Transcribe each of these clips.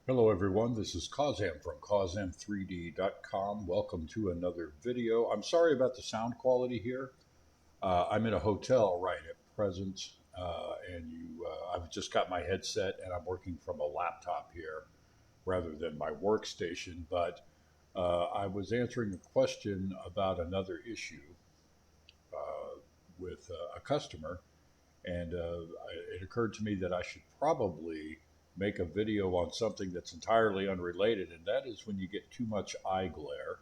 Hello everyone, this is Kazam from Kazam3D.com. Welcome to another video. I'm sorry about the sound quality here. I'm in a hotel right at present, I've just got my headset and I'm working from a laptop here rather than my workstation. But I was answering a question about another issue with a customer, and it occurred to me that I should probably make a video on something that's entirely unrelated, and that is when you get too much eye glare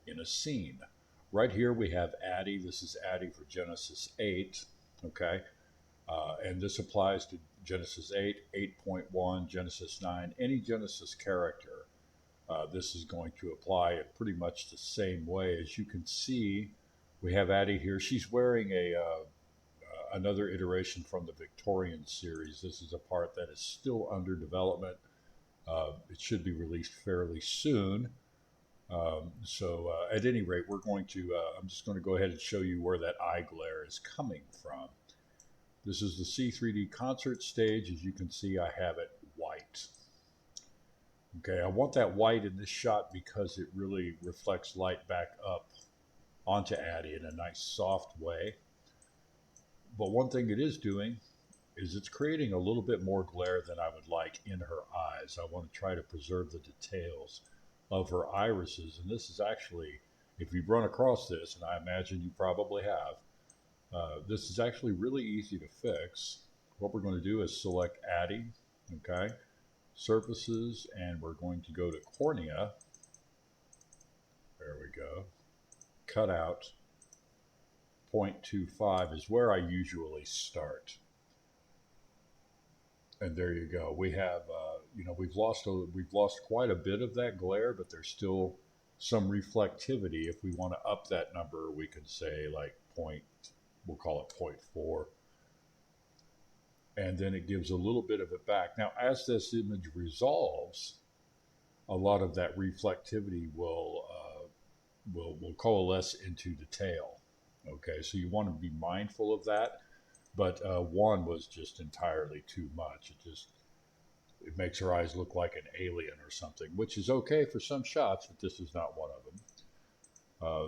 in a scene. Right here we have Addie. This is Addie for Genesis 8, okay? And this applies to Genesis 8, 8.1, Genesis 9, any Genesis character. This is going to apply in pretty much the same way. As you can see, we have Addie here. She's wearing another iteration from the Victorian series. This is a part that is still under development. It should be released fairly soon. At any rate, I'm just going to go ahead and show you where that eye glare is coming from. This is the C3D concert stage. As you can see, I have it white. Okay, I want that white in this shot because it really reflects light back up onto Addie in a nice soft way. But one thing it is doing is it's creating a little bit more glare than I would like in her eyes. I want to try to preserve the details of her irises. And this is actually, if you've run across this, and I imagine you probably have, this is actually really easy to fix. What we're going to do is select Addie, okay, surfaces, and we're going to go to cornea. There we go. Cut out 0.25 is where I usually start. And there you go. We have, we've lost quite a bit of that glare, but there's still some reflectivity. If we want to up that number, we could say like we'll call it 0.4. And then it gives a little bit of it back. Now, as this image resolves, a lot of that reflectivity will coalesce into detail. Okay, so you want to be mindful of that. But one was just entirely too much. It makes her eyes look like an alien or something, which is okay for some shots, but this is not one of them.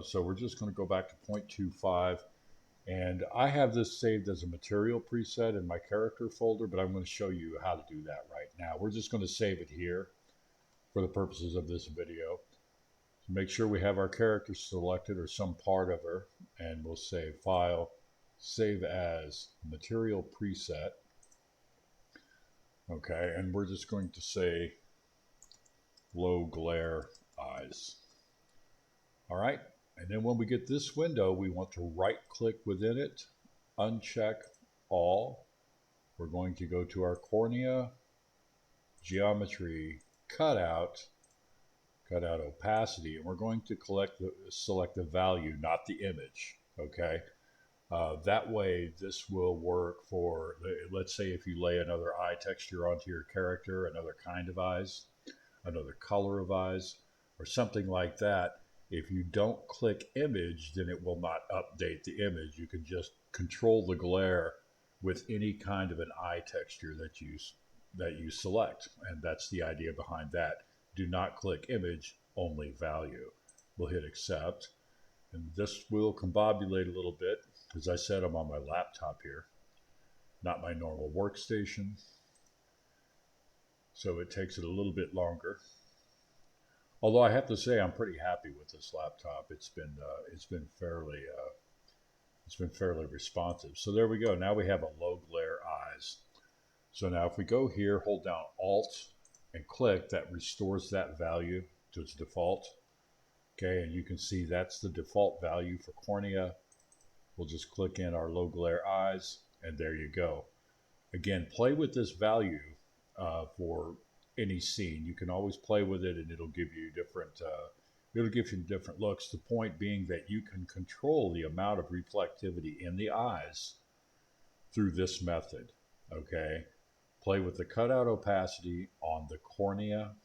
So we're just going to go back to 0.25. And I have this saved as a material preset in my character folder, but I'm going to show you how to do that right now. We're just going to save it here for the purposes of this video. So make sure we have our character selected or some part of her, and we'll say File, Save as Material Preset. Okay, and we're just going to say low glare eyes. All right, and then when we get this window, we want to right click within it, uncheck all. We're going to go to our cornea, geometry, cutout opacity, and we're going to select the value, not the image. Okay. That way, this will work for, let's say, if you lay another eye texture onto your character, another kind of eyes, another color of eyes, or something like that. If you don't click image, then it will not update the image. You can just control the glare with any kind of an eye texture that you select, and that's the idea behind that. Do not click image, only value. We'll hit accept, and this will combobulate a little bit. As I said, I'm on my laptop here, not my normal workstation, so it takes it a little bit longer. Although I have to say I'm pretty happy with this laptop. It's been fairly responsive. So there we go. Now we have a low glare eyes. So now if we go here, hold down Alt and click, that restores that value to its default. Okay, and you can see that's the default value for cornea. We'll just click in our low glare eyes, and there you go. Again, play with this value for any scene. You can always play with it, and it'll give you different looks. The point being that you can control the amount of reflectivity in the eyes through this method. Okay, play with the cutout opacity on the cornea,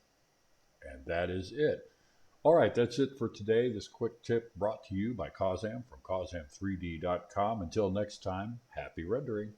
and that is it. All right, that's it for today. This quick tip brought to you by Kazam from Kazam3D.com. Until next time, happy rendering.